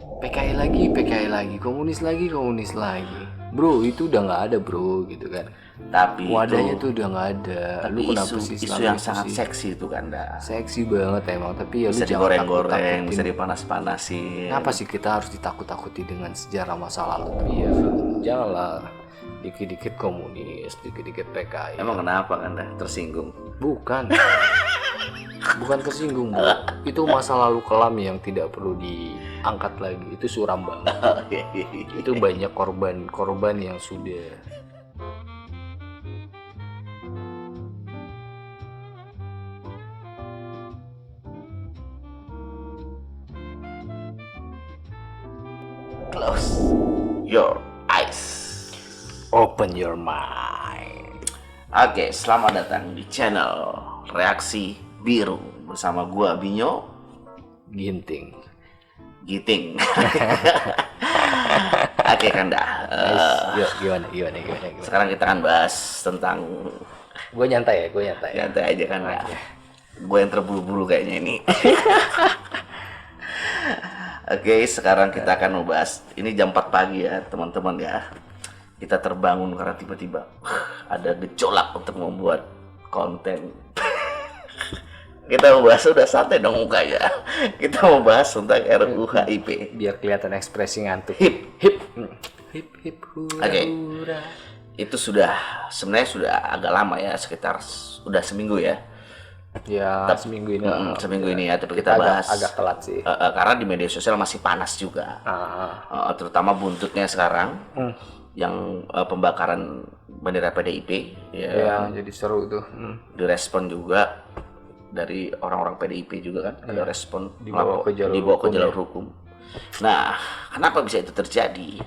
PKI lagi, komunis lagi. Bro, itu udah nggak ada bro, gitu kan. Tapi Wadahnya itu tuh udah nggak ada. tapi Lu kenapa sih isu selalu yang itu sangat sih? seksi itu kan dah. Seksi banget emang, tapi ya lu Bisa jangan digoreng-goreng, bisa takut-takutin. dipanas-panasin. Kenapa sih kita harus ditakut-takuti dengan sejarah masa lalu tuh ya? Janganlah dikit-dikit komunis, dikit-dikit PKI. Emang kenapa kan dah tersinggung? Bukan. Bukan tersinggung bro. Itu masa lalu kelam yang tidak perlu diangkat lagi. Itu suram banget. Itu banyak korban yang sudah Close your eyes. open your mind. Oke, selamat datang di channel Reaksi Biru bersama gua Binyo Ginting. Giting. Oke Kanda. Yuk, gimana. Sekarang kita akan bahas tentang Gue nyantai ya. santai aja kan ya. Gue yang terburu-buru kayaknya ini. Oke, sekarang kita akan membahas ini jam 4 pagi ya teman-teman ya. Kita terbangun karena tiba-tiba ada gejolak untuk membuat konten. Kita membahas, udah santai dong mukanya. Kita membahas tentang RUU HIP. Biar kelihatan ekspresi ngantuk. Hip. Hip hura Oke. hura. Itu sebenarnya sudah agak lama ya, sekitar udah seminggu ya. Ya seminggu ini lah. Seminggu ini ya, tapi kita bahas agak telat sih. karena di media sosial masih panas juga. Terutama buntutnya sekarang yang pembakaran bendera PDIP ya, Ya jadi seru tuh. direspon juga dari orang-orang PDIP juga kan, ada respon Dibawa ke jalur dibawa ke hukum jalur hukum. Nah, kenapa bisa itu terjadi?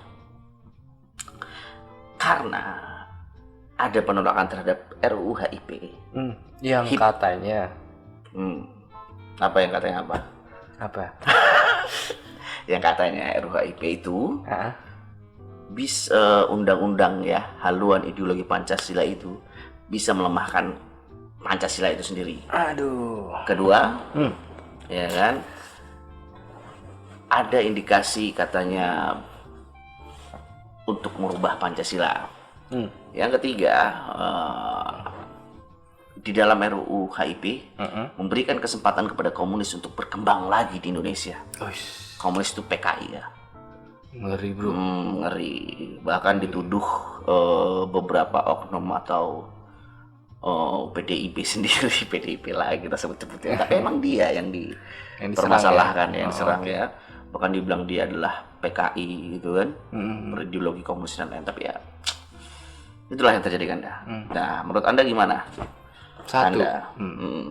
Karena ada penolakan terhadap RUU HIP. Yang katanya Apa yang katanya apa? apa? Yang katanya RUU HIP itu Ah, bisa undang-undang ya, haluan ideologi Pancasila itu bisa melemahkan Pancasila itu sendiri. aduh. Kedua, ya kan, ada indikasi katanya untuk merubah Pancasila. Yang ketiga, di dalam RUU HIP memberikan kesempatan kepada komunis untuk berkembang lagi di Indonesia. Uish, Komunis itu PKI ya. ngeri bro. Ngeri. Bahkan dituduh beberapa oknum atau PDIP sendiri, PDIP lagi kita sebut-sebutnya. Tapi emang dia yang dipermasalahkan, yang diserang ya. Bahkan dibilang dia adalah PKI gitu kan, berideologi komunis dan lain. Tapi ya itulah yang terjadi kan. Nah, menurut Anda gimana? Satu, Anda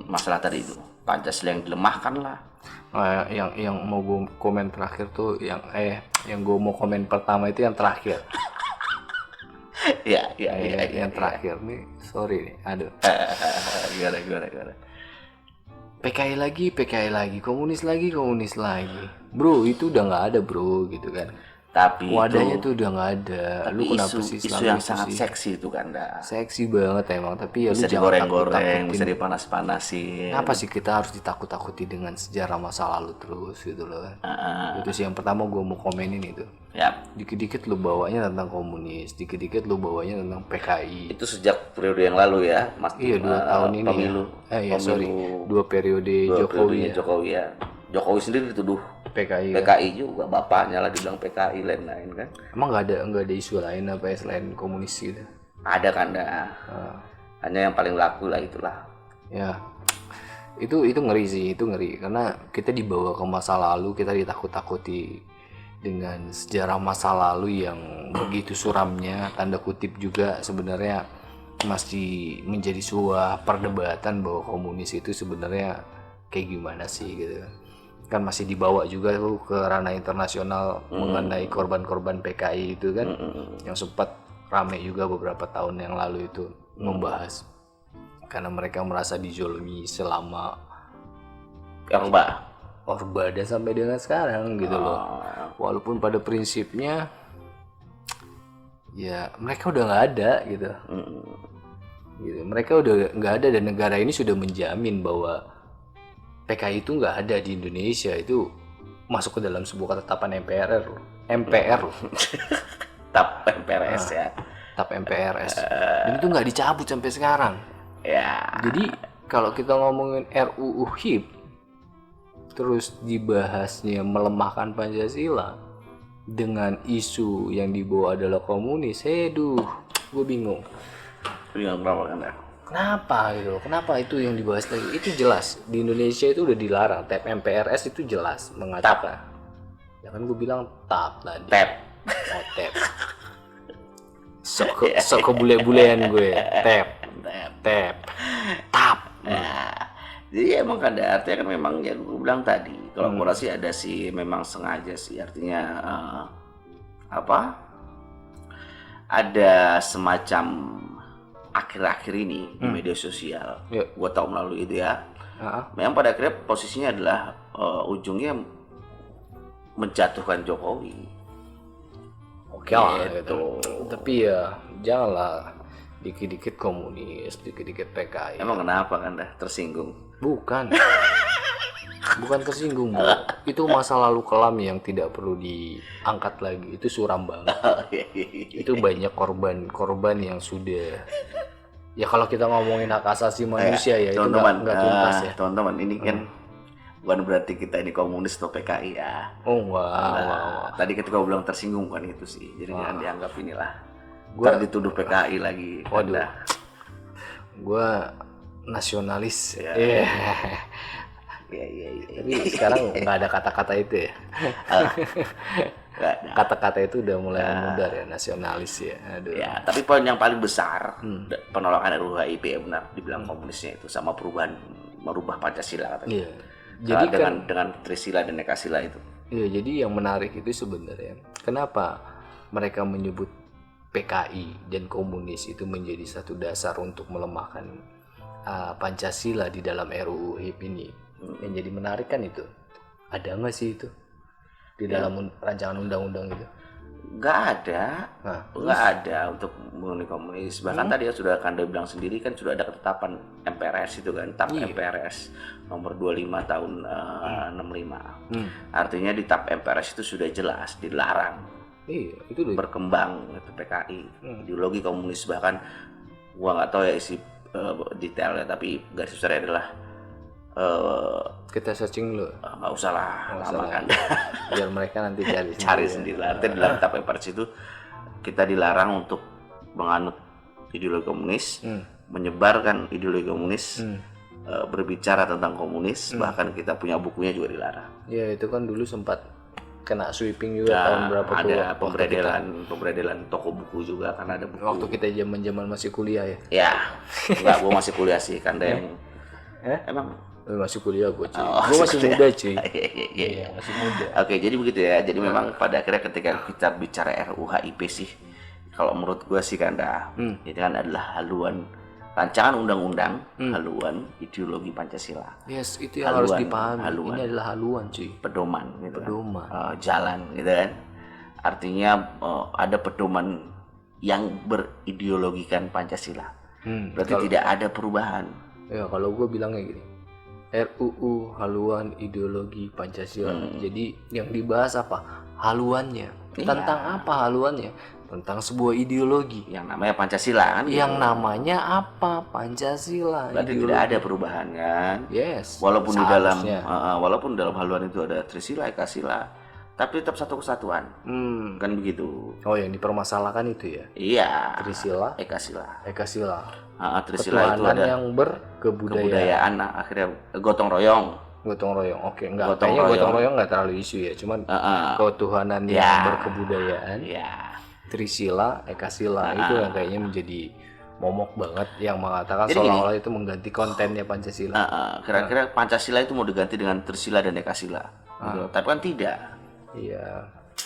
masalah tadi itu Pancasila yang dilemahkan lah. yang mau gue komen terakhir tuh yang gue mau komen pertama itu yang terakhir. Ya. Yang terakhir nih, sorry nih, aduh. Gimana? PKI lagi, komunis lagi. Bro, itu udah nggak ada bro, gitu kan. Tapi Wadahnya itu tuh udah nggak ada. Lu tapi kenapa sih isu selalu yang itu sangat sih? seksi itu kan dah. Seksi banget emang, tapi ya Bisa lu jangan digoreng-goreng, takut-takutin. bisa dipanas-panasin. Kenapa sih kita harus ditakut-takuti dengan sejarah masa lalu terus gitu loh kan? Itu sih yang pertama gue mau komenin itu. Ya, Dikit-dikit lu bawanya tentang komunis, dikit-dikit lu bawanya tentang PKI. itu sejak periode yang lalu ya, Mas. Iya 2 tahun ini pemilu. ya. Sorry, 2 periode Dua Jokowi periodenya ya. Jokowi ya. Jokowi sendiri dituduh PKI. Kan? PKI juga, bapaknya lah dibilang PKI lain-lain kan. Emang nggak ada isu lain apa ya selain komunis gitu? Ada kan dah. Hanya yang paling laku lah itulah. Ya, itu ngeri sih, itu ngeri karena kita dibawa ke masa lalu, kita ditakut-takuti dengan sejarah masa lalu yang begitu suramnya, tanda kutip juga sebenarnya masih menjadi sebuah perdebatan bahwa komunis itu sebenarnya kayak gimana sih gitu kan, masih dibawa juga tuh ke ranah internasional mengenai korban-korban PKI itu kan, yang sempat rame juga beberapa tahun yang lalu itu membahas karena mereka merasa dijolimi selama Orba dan sampai dengan sekarang gitu loh. Walaupun pada prinsipnya ya mereka udah nggak ada gitu. Gitu. Mereka udah nggak ada dan negara ini sudah menjamin bahwa PKI itu nggak ada di Indonesia. Itu masuk ke dalam sebuah ketetapan MPR loh. TAP MPRS ya. TAP MPRS. Dan itu nggak dicabut sampai sekarang. Ya. Jadi kalau kita ngomongin RUU HIP, terus dibahasnya melemahkan Pancasila dengan isu yang dibawa adalah komunis, gue bingung. Bingung kenapa kan ya? Kenapa gitu loh? Kenapa itu yang dibahas lagi? Itu jelas di Indonesia itu udah dilarang. TAP MPRS itu jelas mengatakan. Ya kan gue bilang TAP tadi. TAP. Oh, TAP. Sok kebule-bulean gue. TAP. Nah, jadi emang ada artinya kan memang yang gue bilang tadi, kolaborasi ada sih memang sengaja sih, artinya ada semacam akhir-akhir ini di media sosial, gue tahu melalui itu ya, memang pada akhirnya posisinya adalah ujungnya menjatuhkan Jokowi. Oke lah gitu. Tapi ya janganlah dikit-dikit komunis, dikit-dikit PKI. Emang kenapa kan dah tersinggung? Bukan tersinggung, Bu. Itu masa lalu kelam yang tidak perlu diangkat lagi. Itu suram banget. Itu banyak korban yang sudah. Ya kalau kita ngomongin hak asasi manusia ya, itu nggak tuntas ya. Teman-teman, ini kan bukan berarti kita ini komunis atau PKI ya. Oh enggak. Tadi ketika gue bilang tersinggung kan itu sih. Jadi jangan dianggap inilah. Ntar dituduh PKI lagi. Waduh. Gue nasionalis. Iya. Tapi sekarang nggak ada kata-kata itu ya. Kata-kata itu udah mulai memudar ya, nasionalis ya. Aduh. Ya, tapi poin yang paling besar penolakan RUU HIP ya benar dibilang komunisnya itu sama perubahan merubah Pancasila katanya. Iya. Jadi dengan Trisila dan Ekasila itu. Iya, jadi yang menarik itu sebenarnya kenapa mereka menyebut PKI dan komunis itu menjadi satu dasar untuk melemahkan Pancasila di dalam RUU HIP ini. Yang jadi menarik kan itu. Ada nggak sih itu di dalam rancangan undang-undang itu? Nggak ada. Nggak ada untuk mengenai komunis. Bahkan tadi ya sudah Kanda bilang sendiri kan sudah ada ketetapan MPRS itu kan, TAP MPRS nomor 25 tahun 65. Artinya di TAP MPRS itu sudah jelas dilarang. Iya, itu berkembang itu PKI, ideologi komunis, bahkan gua nggak tahu ya isi detailnya, tapi garis besarnya adalah kita searching dulu. Nggak usah lah, lama kan. Biar mereka nanti cari sendiri. Artinya dalam TAP MPRS itu kita dilarang untuk menganut ideologi komunis, menyebarkan ideologi komunis, berbicara tentang komunis, bahkan kita punya bukunya juga dilarang. Ya itu kan dulu sempat kena sweeping juga tahun berapa tuh? Ada pemberedelan toko buku juga karena ada buku. Waktu kita zaman masih kuliah ya? Ya, enggak, gue masih kuliah sih, kan yang emang masih kuliah gue cuy. Gue masih muda cuy. Iya, masih muda. Oke, jadi begitu ya. Jadi memang pada akhirnya ketika kita bicara RUU HIP sih, kalau menurut gue sih Kanda, itu kan adalah haluan rancangan undang-undang, haluan ideologi Pancasila. Yes, itu yang harus dipahami. Ini adalah haluan cuy. Pedoman gitu. Pedoman. Jalan gitu kan. Artinya ada pedoman yang berideologikan Pancasila. Berarti tidak ada perubahan. Ya, kalau gue bilangnya gini. RUU haluan ideologi Pancasila. Jadi yang dibahas apa? Haluannya. Tentang apa haluannya? Tentang sebuah ideologi yang namanya Pancasila kan. Yang namanya apa? Pancasila. Berarti tidak ada perubahan kan? Yes. Walaupun walaupun dalam haluan itu ada Trisila, Ekasila, tapi tetap satu kesatuan. Kan begitu. Oh, yang dipermasalahkan itu ya? Iya. Trisila, Ekasila. Trisila itu ada yang berkebudayaan. Akhirnya gotong royong. Oke, enggak. Kayaknya gotong royong enggak terlalu isu ya, cuman ketuhanan yang berkebudayaan. Trisila, Ekasila itu yang kayaknya menjadi momok banget yang mengatakan seolah-olah itu mengganti kontennya Pancasila. Kira-kira Pancasila itu mau diganti dengan Trisila dan Ekasila. Gitu. Tapi kan tidak. Iya.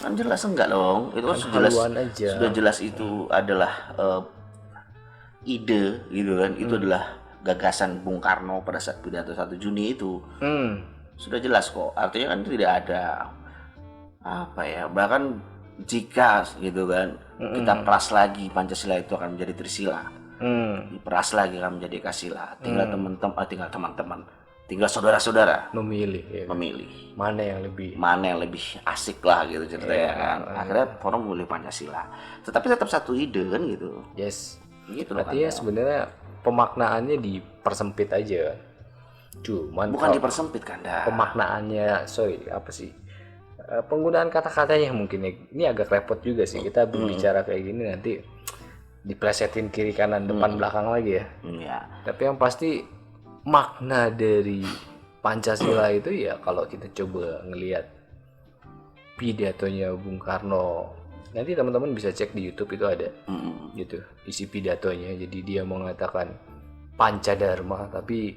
Kan jelas enggak dong. Itu kan sudah jelas itu adalah ide gitu kan. Itu adalah gagasan Bung Karno pada saat pidato 1 Juni itu. Sudah jelas kok. Artinya kan tidak ada bahkan jika gitu kan kita peras lagi Pancasila itu akan menjadi Trisila, diperas lagi akan menjadi Ekasila. Tinggal teman-teman tinggal saudara-saudara memilih ya. memilih Mana yang lebih mana yang lebih asik lah gitu ceritanya kan. Akhirnya forum memilih Pancasila. Tetapi tetap satu ide kan gitu. yes. Gitu loh kan. Artinya sebenarnya pemaknaannya dipersempit aja. Cuman Bukan kalau dipersempit kan dah. pemaknaannya apa sih? Penggunaan kata-katanya mungkin ya. Ini agak repot juga sih kita berbicara kayak gini nanti diplesetin kiri kanan depan belakang lagi ya. Iya. Tapi yang pasti makna dari Pancasila itu ya kalau kita coba ngelihat pidatonya Bung Karno, nanti teman-teman bisa cek di YouTube itu ada gitu isi pidatonya. Jadi dia mengatakan Pancadharma tapi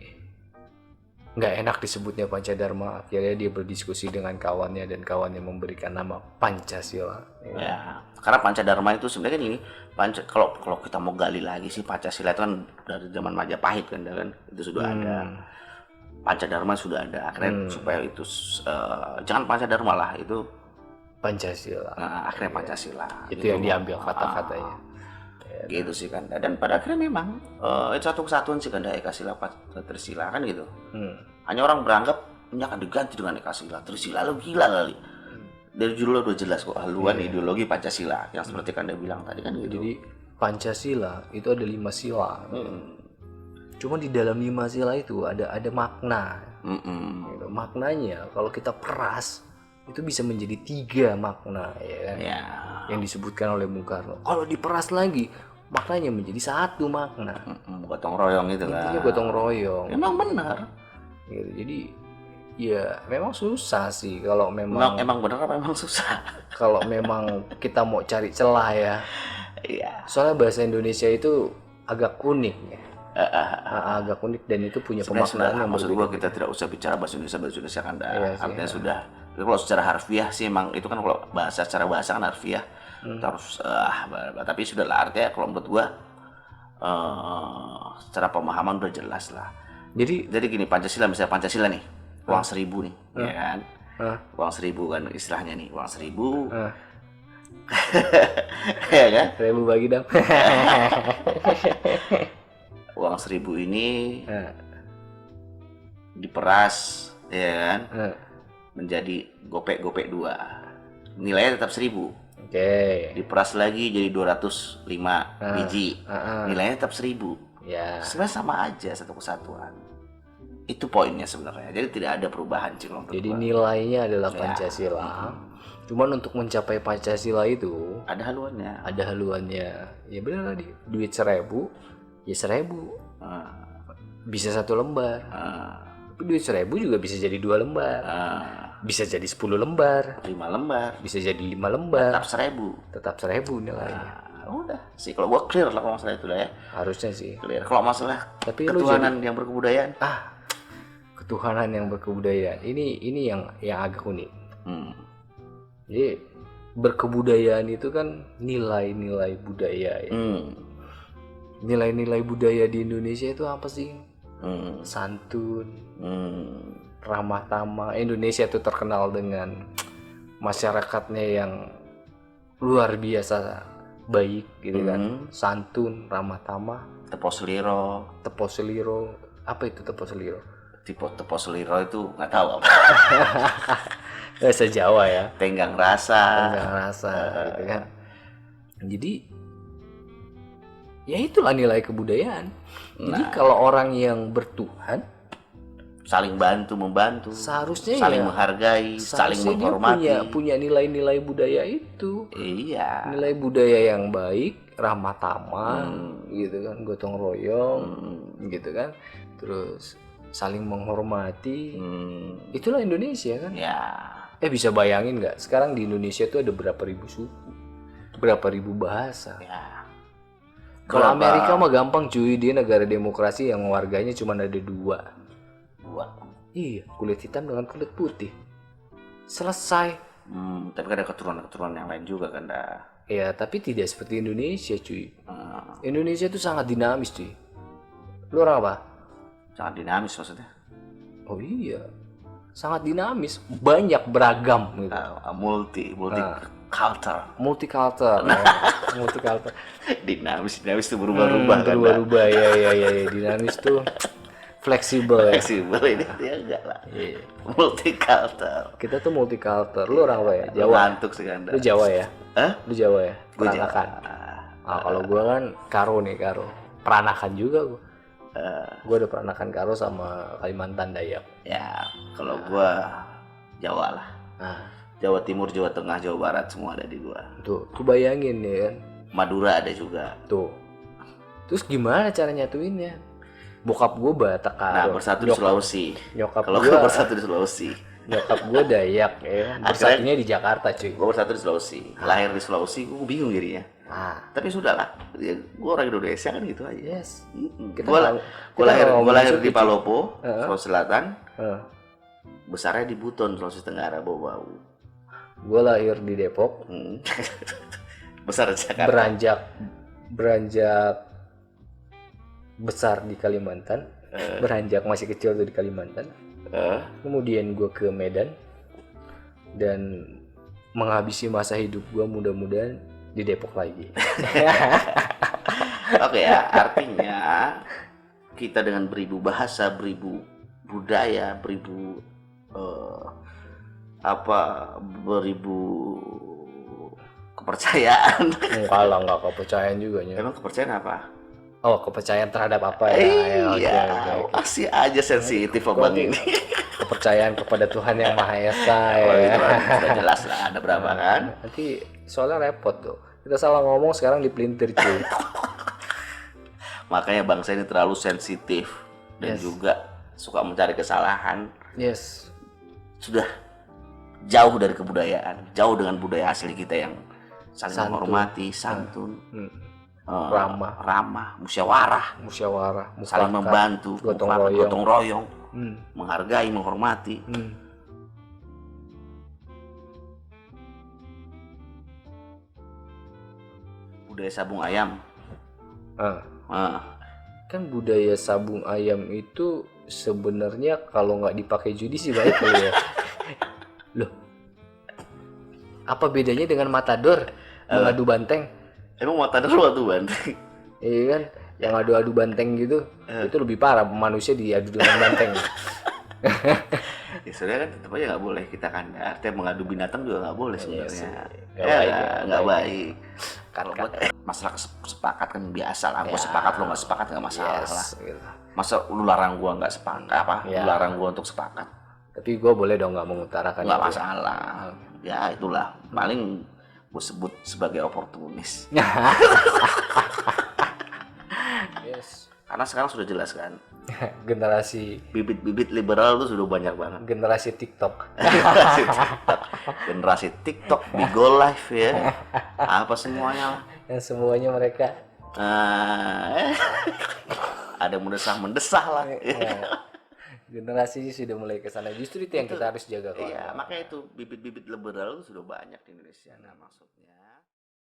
nggak enak disebutnya Pancadharma. Akhirnya dia berdiskusi dengan kawannya dan kawannya memberikan nama Pancasila. Ya, karena Pancadharma itu sebenarnya kan ini kalau kita mau gali lagi sih Pancasila itu kan dari zaman Majapahit kan itu sudah ada. Pancadharma sudah ada. Akhirnya supaya itu jangan Pancadharma lah, itu Pancasila. Akhirnya Pancasila. Itu yang diambil kata-katanya. Gitu sih kan. Dan pada akhirnya memang itu satu kesatuan sih kan, Eka Sila Trisila kan gitu. Hanya orang beranggap ini akan diganti dengan Eka Sila Trisila, lo gila kali. Dari judulnya udah jelas kok, haluan ideologi Pancasila yang seperti kan Anda bilang tadi kan gitu. Jadi Pancasila itu ada 5 sila. Cuma di dalam 5 sila itu ada makna. Gitu. Maknanya kalau kita peras itu bisa menjadi 3 makna ya kan. Ya. Yang disebutkan oleh Bung Karno. Kalau diperas lagi maknanya menjadi 1 makna. Gotong royong itu kan. Intinya gotong royong. Emang benar. Gitu. Jadi ya memang susah sih kalau memang Emang benar apa emang susah? kalau memang kita mau cari celah ya. Iya. Soalnya bahasa Indonesia itu agak unik ya. Agak unik dan itu punya pemaknaan yang maksud berbeda. gua kita tidak usah bicara bahasa Indonesia kan dah. Iya sih, Artinya sudah. Tapi kalau secara harfiah sih emang itu kan kalau secara bahasa kan harfiah terus tapi sudah lah, artinya kalau menurut gua secara pemahaman udah jelas lah. Jadi gini, Pancasila misalnya Pancasila nih, uang 1.000 nih, ya kan? Uang 1.000 kan istilahnya nih, uang 1.000. Ya kan? 1000 bagi dong. Uang 1.000 ini diperas, ya kan? Menjadi gopek 2. Nilainya tetap 1.000. Oke. Diperas lagi jadi 205 biji. Nilainya tetap 1.000. Ya. Sebenarnya sama aja, satu kesatuan. Itu poinnya sebenarnya. Jadi tidak ada perubahan sih. Jadi nilainya adalah Pancasila. Cuman untuk mencapai Pancasila itu ada haluannya. Ada haluannya. Ya benar tadi. Duit 1.000 ya 1.000. Bisa 1 lembar. Tapi duit 1.000 juga bisa jadi 2 lembar. Bisa jadi 10 lembar. 5 lembar. Bisa jadi 5 lembar. Tetap 1.000. Tetap 1.000 nilainya. Udah sih kalau gua clear lah kalau masalah itu lah ya. Harusnya sih. Clear. Kalau masalah Tapi ketuhanan yang berkebudayaan. Ketuhanan yang berkebudayaan. Ini yang agak unik. Jadi berkebudayaan itu kan nilai-nilai budaya ya. Nilai-nilai budaya di Indonesia itu apa sih? Santun, ramah tamah. Indonesia itu terkenal dengan masyarakatnya yang luar biasa baik gitu kan. Santun, ramah tamah. Tepo seliro. Apa itu tepo seliro? Tepo seliro itu nggak tahu apa. Bahasa Jawa ya. Tenggang rasa gitu kan. Jadi ya itulah nilai kebudayaan. Jadi kalau orang yang bertuhan saling membantu, seharusnya saling menghargai, saling menghormati. Dia punya nilai-nilai budaya itu. Iya. Nilai budaya yang baik, ramah tamah, gitu kan, gotong royong, gitu kan. Terus saling menghormati. Itulah Indonesia kan. Ya. Bisa bayangin nggak? Sekarang di Indonesia itu ada berapa ribu suku, berapa ribu bahasa. Ya. Kalau Amerika mah gampang cuy, dia negara demokrasi yang warganya cuma ada 2. Iya, kulit hitam dengan kulit putih. Selesai. Tapi kan ada keturunan yang lain juga kan dah. Ya, tapi tidak seperti Indonesia cuy. Indonesia itu sangat dinamis cuy. Lu orang apa? Sangat dinamis maksudnya. Oh iya, sangat dinamis, banyak beragam gitu. Multicultural. Dinamis itu berubah-ubah kan. Berubah-ubah ya. Dinamis tuh Fleksibel ya. Fleksibel ini dia enggak lah. Iya. Multicultural. Kita tuh multicultural. Lu orang apa ya? Jawa. Ngantuk sih Anda. Lu Jawa ya? Hah? Lu Jawa ya? Gua Peranakan. Nah, kalau gua kan Karo nih, Karo. Peranakan juga gua. Gua ada peranakan Karo sama Kalimantan Dayak. Ya, kalau gua Jawa lah. Nah, Jawa Timur, Jawa Tengah, Jawa Barat semua ada di gua. tuh bayangin nih kan. Madura ada juga. Tuh. Terus gimana cara nyatuinnya? Bokap gua Batak Karo. Nah, bersatu di Sulawesi. Nyokap Kalau gua gua bersatu di Sulawesi. Nyokap gua Dayak ya. Bersatunya di Jakarta, cuy. Gua bersatu di Sulawesi. Lahir di Sulawesi, gua bingung jadinya. Ah, Tapi sudahlah, ya, gua orang Indonesia kan gitu aja. yes. Kita Gua nggak- gua kita lahir nggak gua lahir ngomong di suku, Palopo, Heeh. Sulawesi Selatan. Heeh. Besarnya di Buton, Sulawesi Tenggara, Bau-Bau. Gua lahir di Depok. Hmm. Besar di Jakarta. beranjak besar di Kalimantan, beranjak masih kecil tuh di Kalimantan, kemudian gue ke Medan dan menghabisi masa hidup gue mudah-mudahan di Depok lagi. Oke ya, artinya kita dengan beribu bahasa, beribu budaya, beribu beribu kepercayaan. Kalau nggak kepercayaan juga nya. Emang kepercayaan apa? Oh, kepercayaan terhadap apa ya? Ya, oke, Iya, oke. masih aja sensitif abang ini. Kepercayaan kepada Tuhan yang Maha Esa Kalau ya. itu kan sudah jelas lah, ada berapa kan? Nanti soalnya repot tuh. Kita salah ngomong sekarang dipelintir cuy. Makanya bangsa ini terlalu sensitif dan Yes. juga suka mencari kesalahan. Yes. Sudah jauh dari kebudayaan, jauh dengan budaya asli kita yang saling Santun. menghormati, santun, Ramah, musyawarah, musyawarah, saling mufakat, membantu, gotong mufakat, royong. gotong royong, Hmm. menghargai, menghormati. Hmm. Budaya sabung ayam. Ah, Ah, kan budaya sabung ayam itu sebenarnya kalau nggak dipakai judi sih baik kali ya. Loh, apa bedanya dengan matador mengadu banteng? emang mau tanda lu tuh banteng? Iya kan, yang adu-adu banteng gitu, itu lebih parah manusia diadu dengan banteng. Ya sebenarnya kan tetap aja nggak boleh kita kan. Artinya mengadu binatang juga nggak boleh sebenarnya. sih. Nggak Ya, baik ya, nggak baik. baik. Kalau buat masalah sepakat kan biasa lah. Gue sepakat lo nggak sepakat nggak masalah lah. Yes, gitu. Masa lu larang gua nggak sepakat apa? Ya. Lu larang gua untuk sepakat Tapi gue boleh dong nggak mengutarakan nggak itu. masalah. Ya itulah paling gue sebut sebagai oportunis. Yes. Karena sekarang sudah jelas kan, Generasi bibit-bibit liberal tuh sudah banyak banget. generasi TikTok. Generasi TikTok, Bigo Live ya, apa semuanya lah. Yang semuanya mereka Ada mendesah lah. generasi sudah mulai ke sana. Justru itu yang kita harus jaga kawan. Iya, makanya itu bibit-bibit liberal itu sudah banyak di Indonesia. Nah, maksudnya